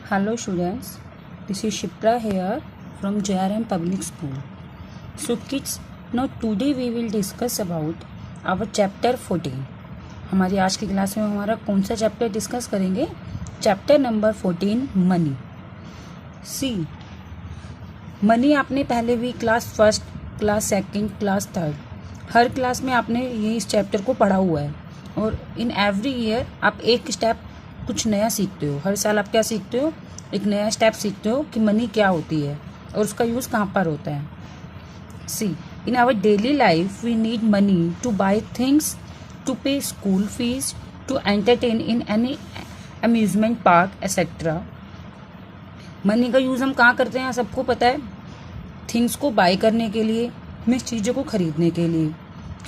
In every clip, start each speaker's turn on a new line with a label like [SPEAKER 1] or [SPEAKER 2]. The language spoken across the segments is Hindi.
[SPEAKER 1] Hello students, this is Shipra here from JRM Public School. So kids, now today we will discuss about our chapter 14. हमारी आज की क्लास में हमारा कौन सा चैप्टर डिस्कस करेंगे? Chapter number 14 money. See money आपने पहले भी class first, class second, class third हर क्लास में आपने ये इस चैप्टर को पढ़ा हुआ है और इन एवरी ईयर आप एक स्टेप कुछ नया सीखते हो. हर साल आप क्या सीखते हो? एक नया स्टेप सीखते हो कि मनी क्या होती है और उसका यूज़ कहाँ पर होता है. See in our daily life we need money to buy things, to pay school fees, to entertain in any amusement park etcetera. Money का यूज़ हम कहाँ करते हैं सबको पता है. थिंग्स को बाय करने के लिए, हमें चीज़ों को ख़रीदने के लिए,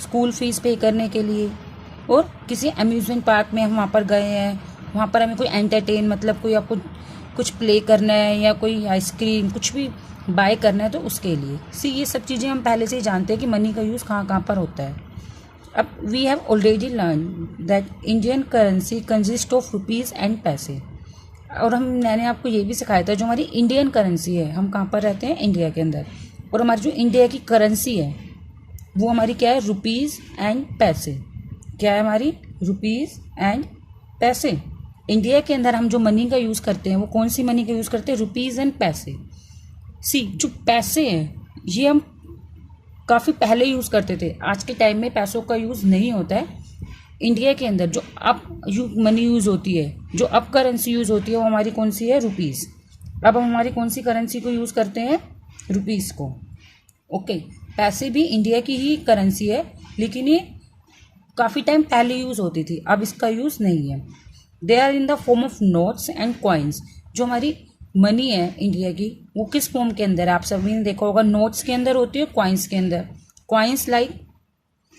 [SPEAKER 1] स्कूल फीस पे करने के लिए, और किसी अम्यूजमेंट पार्क में हम वहाँ पर गए हैं, वहाँ पर हमें कोई एंटरटेन मतलब कोई आपको कुछ प्ले करना है या कोई आइसक्रीम कुछ भी बाय करना है तो उसके लिए. सी ये सब चीज़ें हम पहले से ही जानते हैं कि मनी का यूज़ कहाँ कहाँ पर होता है. अब we have already learn that Indian currency consist of rupees and पैसे. और मैंने आपको ये भी सिखाया था जो हमारी इंडियन करेंसी है, हम कहाँ पर रहते हैं? इंडिया के अंदर. और हमारी जो इंडिया की करेंसी है वो हमारी क्या है? रुपीज़ एंड पैसे. क्या है हमारी? रुपीज़ एंड पैसे. इंडिया के अंदर हम जो मनी का यूज़ करते हैं वो कौन सी मनी का यूज़ करते हैं? रुपीज़ एंड पैसे. सी जो पैसे हैं ये हम काफ़ी पहले यूज़ करते थे. आज के टाइम में पैसों का यूज़ नहीं होता है. इंडिया के अंदर जो अब मनी यूज़ होती है, जो अब करेंसी यूज़ होती है वो हमारी कौन सी है? रुपीज़. अब हम हमारी कौन सी करेंसी को यूज़ करते हैं? रुपीज़ को. ओके पैसे भी इंडिया की ही करेंसी है लेकिन ये काफ़ी टाइम पहले यूज़ होती थी, अब इसका यूज़ नहीं है. They are in the form of notes and coins. जो हमारी मनी है इंडिया की वो किस फॉर्म के अंदर है? आप सभी ने देखा होगा नोट्स के अंदर होती है, कॉइन्स के अंदर. कॉइन्स लाइक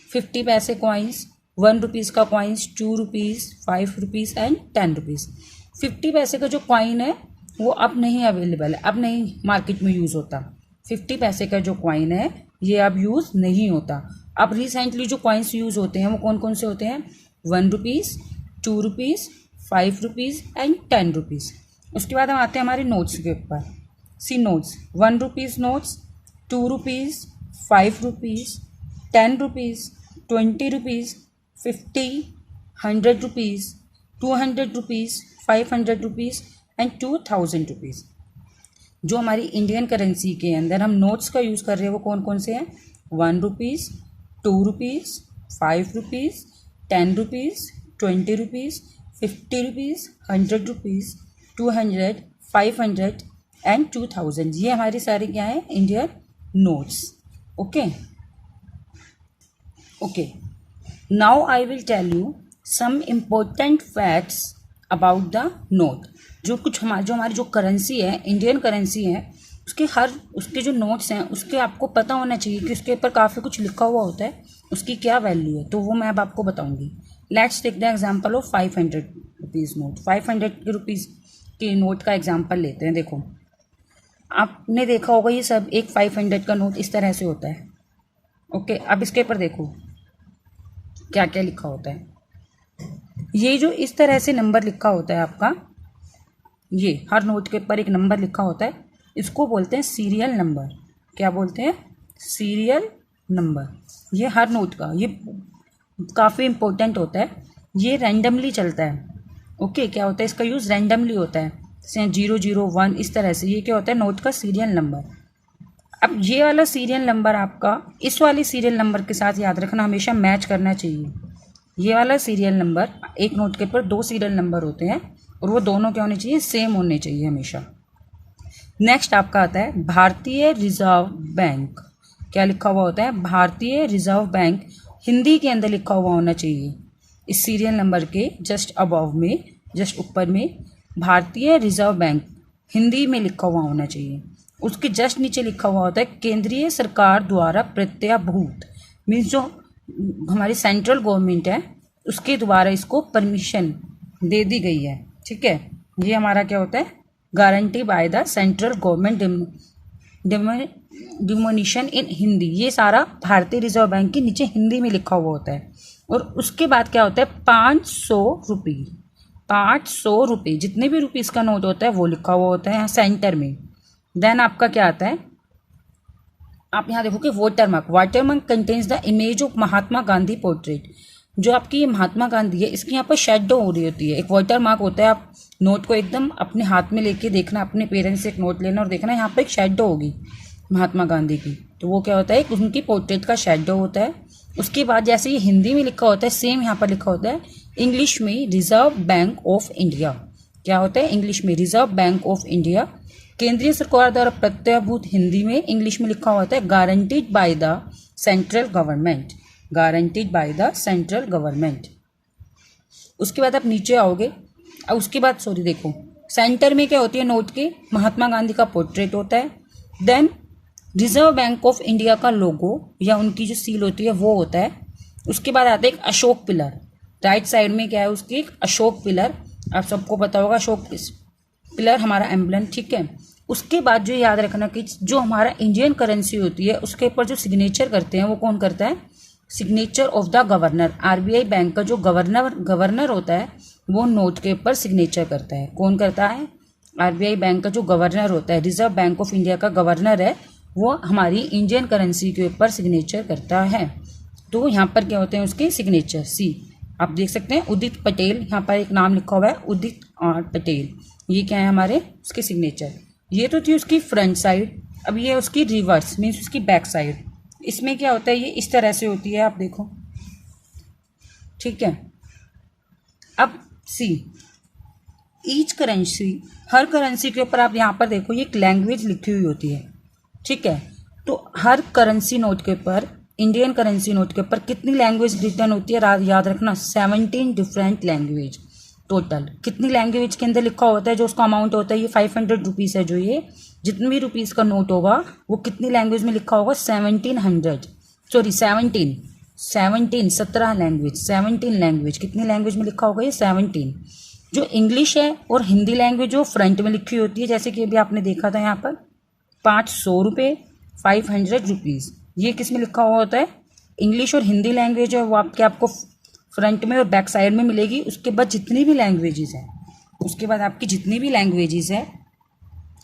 [SPEAKER 1] 50 पैसे कॉइन्स, 1 रुपीज़ का coins, 2 rupees, 5 rupees and 10 rupees. 50 पैसे का जो कॉइन है वो अब नहीं अवेलेबल है, अब नहीं मार्केट में यूज़ होता. 50 पैसे का जो कॉइन है ये अब यूज़ नहीं होता. अब रिसेंटली जो कॉइन्स यूज़ होते हैं वो कौन कौन से होते हैं? 1 rupees, 2 rupees, 5 rupees and 10 rupees. उसके बाद हम आते हैं हमारे नोट्स के ऊपर. See notes, 1 rupees notes, 2 rupees, 5 rupees, 10 rupees, 20 rupees, 50, 100 rupees, 200 rupees, 500 rupees and 2000 rupees. जो हमारी इंडियन करेंसी के अंदर हम नोट्स का यूज़ कर रहे हैं वो कौन कौन से हैं? 1 rupees, 2 rupees, 5 rupees, 10 rupees, 20 rupees, 50 rupees, 100 rupees, 200, 500 and 2000. ये हमारी सारी क्या है? Indian notes. Okay okay now I will tell you some important facts about the note. जो हमारी जो करेंसी है, इंडियन करेंसी है, उसके जो नोट्स हैं उसके आपको पता होना चाहिए कि उसके ऊपर काफ़ी कुछ लिखा हुआ होता है, उसकी क्या वैल्यू है, तो वो मैं अब आपको बताऊंगी. Let's take the example of 500 rupees note. 500 rupees के नोट का एग्जांपल लेते हैं. देखो आपने देखा होगा ये सब एक 500 का नोट इस तरह से होता है. ओके अब इसके ऊपर देखो क्या क्या लिखा होता है. ये जो इस तरह से नंबर लिखा होता है आपका, ये हर नोट के ऊपर एक नंबर लिखा होता है, इसको बोलते हैं सीरियल नंबर. क्या बोलते हैं? Serial number. ये हर नोट का ये काफ़ी इम्पोर्टेंट होता है. ये रैंडमली चलता है. ओके क्या होता है? इसका यूज़ रैंडमली होता है, जैसे 001 इस तरह से. ये क्या होता है? नोट का सीरियल नंबर. अब ये वाला सीरियल नंबर आपका इस वाले सीरियल नंबर के साथ याद रखना, हमेशा मैच करना चाहिए. ये वाला सीरियल नंबर, एक नोट के ऊपर 2 सीरियल नंबर होते हैं और वो दोनों क्या होने चाहिए? सेम होने चाहिए हमेशा. नेक्स्ट आपका आता है भारतीय रिजर्व बैंक. क्या लिखा हुआ होता है? भारतीय रिजर्व बैंक हिंदी के अंदर लिखा हुआ होना चाहिए. इस सीरियल नंबर के जस्ट अबव में, जस्ट ऊपर में भारतीय रिजर्व बैंक हिंदी में लिखा हुआ होना चाहिए. उसके जस्ट नीचे लिखा हुआ होता है केंद्रीय सरकार द्वारा प्रत्याभूत. मीन्स जो हमारी सेंट्रल गवर्नमेंट है उसके द्वारा इसको परमिशन दे दी गई है. ठीक है, ये हमारा क्या होता है? Guarantee by the central government denomination in Hindi. ये सारा भारतीय रिजर्व बैंक के नीचे हिंदी में लिखा हुआ होता है. और उसके बाद क्या होता है? 500 रुपये. 500 रुपये, जितने भी रुपीस का नोट होता है वो लिखा हुआ होता है यहाँ सेंटर में। देन आपका क्या आता है, आप यहाँ देखोगे water mark contains the image of Mahatma Gandhi portrait. जो आपकी ये महात्मा गांधी है इसकी यहाँ पर शेडो हो रही होती है। एक वाटर मार्क होता है, आप नोट को एकदम अपने हाथ में लेके देखना, अपने पेरेंट्स से एक नोट लेना और देखना यहाँ पर एक शेडो होगी महात्मा गांधी की, तो वो क्या होता है, उनकी पोर्ट्रेट का शेडो होता है। उसके बाद जैसे ये हिंदी में लिखा होता है सेम यहाँ पर लिखा होता है इंग्लिश में रिजर्व बैंक ऑफ इंडिया। क्या होता है इंग्लिश में रिजर्व बैंक ऑफ इंडिया। केंद्रीय सरकार द्वारा प्रत्याभूत हिंदी में इंग्लिश में लिखा होता है guaranteed bye the central government, guaranteed bye the central government. उसके बाद आप नीचे आओगे, उसके बाद देखो सेंटर में क्या होती है नोट के, महात्मा गांधी का पोर्ट्रेट होता है। Then Reserve Bank of India का लोगो या उनकी जो सील होती है वो होता है। उसके बाद आता है एक अशोक पिलर, राइट साइड में क्या है उसकी, एक अशोक पिलर। आप सबको पता होगा अशोक पिलर हमारा एम्बलम, ठीक है। उसके बाद जो याद रखना कि जो हमारा इंडियन करेंसी होती है उसके ऊपर जो सिग्नेचर करते हैं वो कौन करता है, signature of the governor. RBI bank का जो गवर्नर होता है वो नोट के ऊपर सिग्नेचर करता है। कौन करता है, आरबीआई बैंक का जो गवर्नर होता है, रिजर्व बैंक ऑफ इंडिया का गवर्नर है, वो हमारी इंडियन करेंसी के ऊपर सिग्नेचर करता है। तो यहाँ पर क्या होते हैं उसके सिग्नेचर। सी आप देख सकते हैं उदित पटेल, यहाँ पर एक नाम लिखा हुआ है उदित पटेल, ये क्या है हमारे उसके सिग्नेचर। ये तो थी उसकी फ्रंट साइड। अब ये उसकी रिवर्स मीन्स उसकी बैक साइड। इसमें क्या होता है, ये इस तरह से होती है, आप देखो, ठीक है। अब सी ईच करेंसी, हर करेंसी के ऊपर आप यहाँ पर देखो ये एक लैंग्वेज लिखी हुई होती है, ठीक है। तो हर करेंसी नोट के ऊपर, इंडियन करेंसी नोट के ऊपर कितनी लैंग्वेज रिटर्न होती है, याद रखना 17 डिफरेंट लैंग्वेज। टोटल कितनी लैंग्वेज के अंदर लिखा होता है, जो उसका अमाउंट होता है, ये 500 रुपीज़ है, जो ये जितने भी रुपीज़ का नोट होगा वो कितनी लैंग्वेज में लिखा होगा, 17 लैंग्वेज, 17 लैंग्वेज। कितनी लैंग्वेज में लिखा होगा ये 17। जो इंग्लिश है और हिंदी लैंग्वेज जो फ्रंट में लिखी होती है, जैसे कि अभी आपने देखा था यहाँ पर 500 रुपये, 500 रुपीज़, ये किस में लिखा हुआ होता है, इंग्लिश और हिंदी लैंग्वेज है वो आपको फ्रंट में और बैक साइड में मिलेगी। उसके बाद जितनी भी लैंग्वेजेस हैं, उसके बाद आपकी जितनी भी लैंग्वेजेस है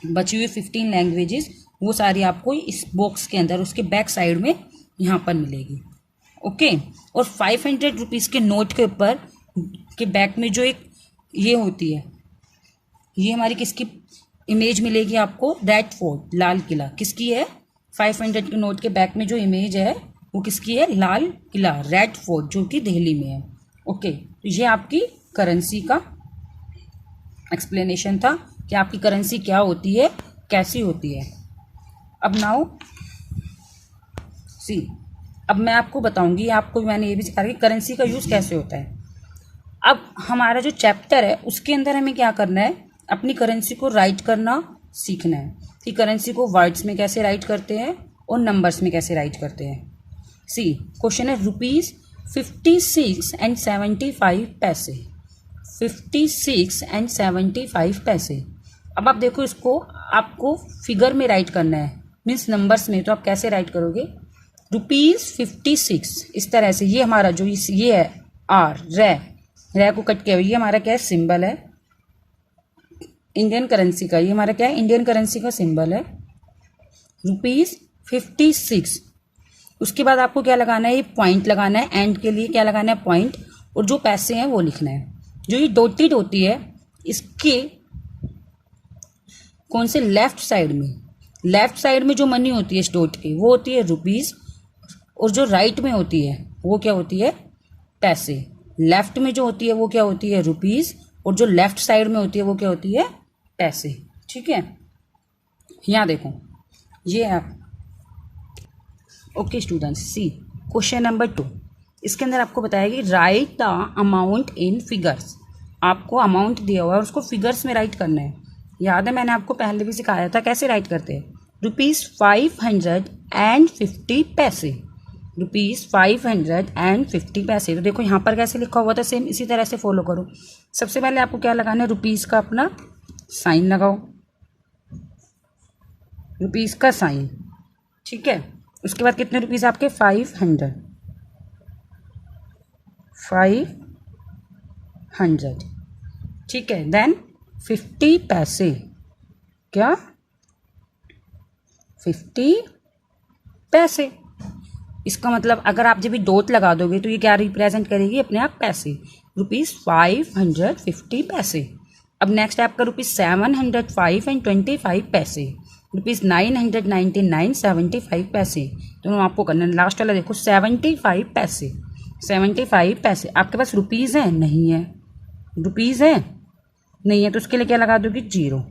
[SPEAKER 1] बची हुई 15 लैंग्वेजेस, वो सारी आपको इस बॉक्स के अंदर उसके बैक साइड में यहाँ पर मिलेगी, ओके। और 500 रुपीज़ के नोट के ऊपर के बैक में जो एक ये होती है, ये हमारी किसकी इमेज मिलेगी आपको, रेड फोर्ट, लाल किला। किसकी है, 500 के नोट के बैक में जो इमेज है वो किसकी है, लाल किला, रेड फोर्ट, जो कि दिल्ली में है, ओके। तो ये आपकी करेंसी का एक्सप्लेनेशन था कि आपकी करेंसी क्या होती है, कैसी होती है। अब नाउ सी, अब मैं आपको बताऊंगी, आपको मैंने ये भी सिखाया कि करेंसी का यूज़ कैसे होता है। अब हमारा जो चैप्टर है उसके अंदर हमें क्या करना है, अपनी करेंसी को राइट करना सीखना है कि करेंसी को वर्ड्स में कैसे राइट करते हैं और नंबर्स में कैसे राइट करते हैं। सी क्वेश्चन है ₹56 and 75 पैसे, 56 and 75 पैसे। अब आप देखो इसको आपको फिगर में राइट करना है, मीन्स नंबर्स में, तो आप कैसे राइट करोगे, ₹56 इस तरह से। ये हमारा जो ये है आर, रे को कट किया, ये हमारा क्या है, सिंबल है इंडियन करेंसी का। ये हमारा क्या है, इंडियन करेंसी का सिंबल है ₹56। उसके बाद आपको क्या लगाना है, ये पॉइंट लगाना है, एंड के लिए क्या लगाना है, पॉइंट, और जो पैसे हैं वो लिखना है। जो ये डॉटेड होती है इसके कौन से, लेफ्ट साइड में जो मनी होती है इस डॉट की वो होती है रुपीज़, और जो राइट में होती है वो क्या होती है, पैसे। लेफ्ट में जो होती है वो क्या होती है, रुपीज़, और जो लेफ्ट साइड में होती है वो क्या होती है, पैसे, ठीक है। यहाँ देखो ये आप, ओके स्टूडेंट्स, सी क्वेश्चन नंबर 2, इसके अंदर आपको बताया कि right the amount in figures. आपको अमाउंट दिया हुआ है और उसको फिगर्स में राइट करना है। याद है मैंने आपको पहले भी सिखाया था कैसे राइट करते हैं, ₹550 पैसे, ₹550। तो देखो यहाँ पर कैसे लिखा हुआ था, सेम इसी तरह से फॉलो करो। सबसे पहले आपको क्या लगाना है, रुपीज़ का अपना साइन लगाओ, रुपीज़ का साइन, ठीक है। उसके बाद कितने रुपीज़ आपके, 500। ठीक है। देन 50 पैसे, क्या 50 पैसे। इसका मतलब अगर आप जब भी डॉट लगा दोगे तो ये क्या रिप्रेजेंट करेगी अपने आप पैसे, ₹550 पैसे। अब नेक्स्ट है आपका ₹705.25 पैसे, ₹999.75 पैसे। दोनों आपको करना है। लास्ट वाला देखो 75 पैसे, 75 पैसे। आपके पास रुपीज़ है नहीं है, रुपीज़ है नहीं है, तो उसके लिए क्या लगा दोगे 0।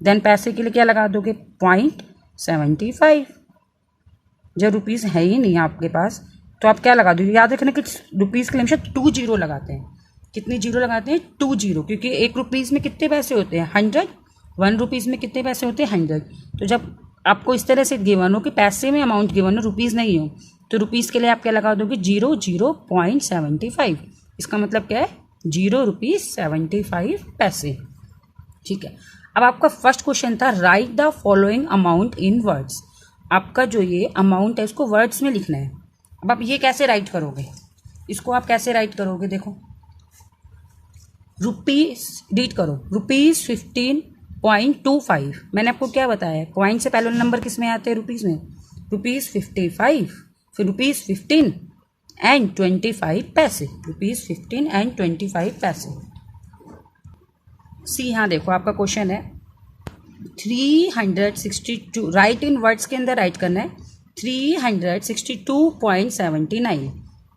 [SPEAKER 1] देन पैसे के लिए क्या लगा दोगे 0.75। जब रुपीज़ है ही नहीं आपके पास तो आप क्या लगा दोगे, याद रखना कि रुपीज़ के लिए हमेशा 2 जीरो लगाते हैं। कितनी जीरो लगाते हैं 2 जीरो, क्योंकि 1 रुपीज़ में कितने पैसे होते हैं 100, 1 रुपीज़ में कितने पैसे होते हैं 100। तो जब आपको इस तरह से गिवन हो कि पैसे में अमाउंट गिवन हो, रुपीज़ नहीं हो, तो रुपीज़ के लिए आप क्या लगा दोगे 0.75। इसका मतलब क्या है ₹0.75 पैसे। ठीक है। अब आपका फर्स्ट क्वेश्चन था right the following amount in words. आपका जो ये अमाउंट है इसको वर्ड्स में लिखना है। अब आप ये कैसे राइट करोगे, इसको आप कैसे राइट करोगे, देखो रुपीज़ रीड करो, ₹15.25। मैंने आपको क्या बताया है, पॉइंट से पहले नंबर किस में आते हैं रुपीज़ में, ₹55, फिर ₹15.25 पैसे, ₹15.25 पैसे। सी हाँ देखो आपका क्वेश्चन है 362, राइट इन वर्ड्स के अंदर राइट करना है 362.79,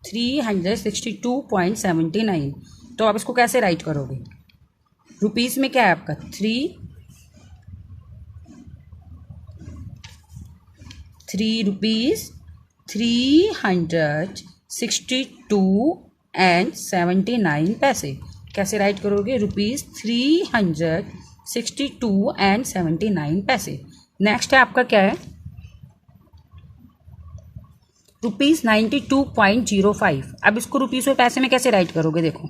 [SPEAKER 1] 362.79। तो आप इसको कैसे राइट करोगे, रुपीज़ में क्या है आपका 3 रुपीज़ 362.79 पैसे। कैसे राइट करोगे, ₹362.79 पैसे। नेक्स्ट है आपका क्या है ₹92.05। अब इसको रुपीज़ और पैसे में कैसे राइट करोगे, देखो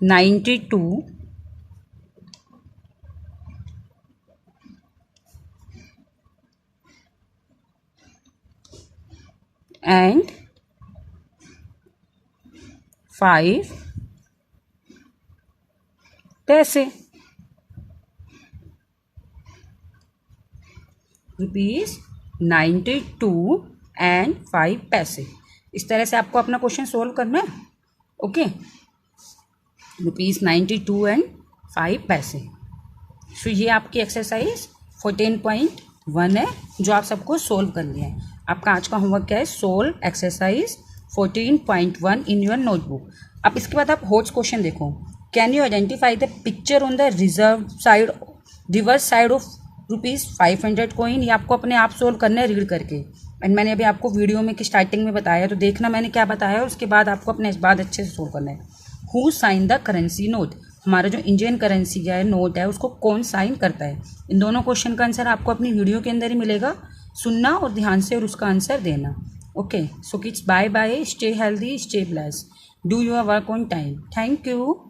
[SPEAKER 1] ₹92 and 5 पैसे, ₹92 and 5 पैसे। इस तरह से आपको अपना क्वेश्चन सोल्व करना है। ओके, ₹92 and 5 पैसे। सो ये आपकी एक्सरसाइज 14.1 है जो आप सबको सोल्व करनी है। आपका आज का होमवर्क क्या है, solve exercise 14.1 in your notebook. अब इसके बाद आप होट्स क्वेश्चन देखो, can you identify the picture on the reverse side of ₹500 coin. ये आपको अपने आप सोल्व करना है रीड करके। एंड मैंने अभी आपको वीडियो में स्टार्टिंग में बताया, तो देखना मैंने क्या बताया, उसके बाद आपको अपने इस बात अच्छे से सोल्व करना है। Who sign the currency note, हमारा जो इंडियन करेंसी का है नोट है उसको कौन साइन करता है। इन दोनों क्वेश्चन का आंसर आपको अपनी वीडियो के अंदर ही मिलेगा, सुनना और ध्यान से और उसका आंसर देना। Okay, so kids bye bye, stay healthy, stay blessed, do your work on time. Thank you.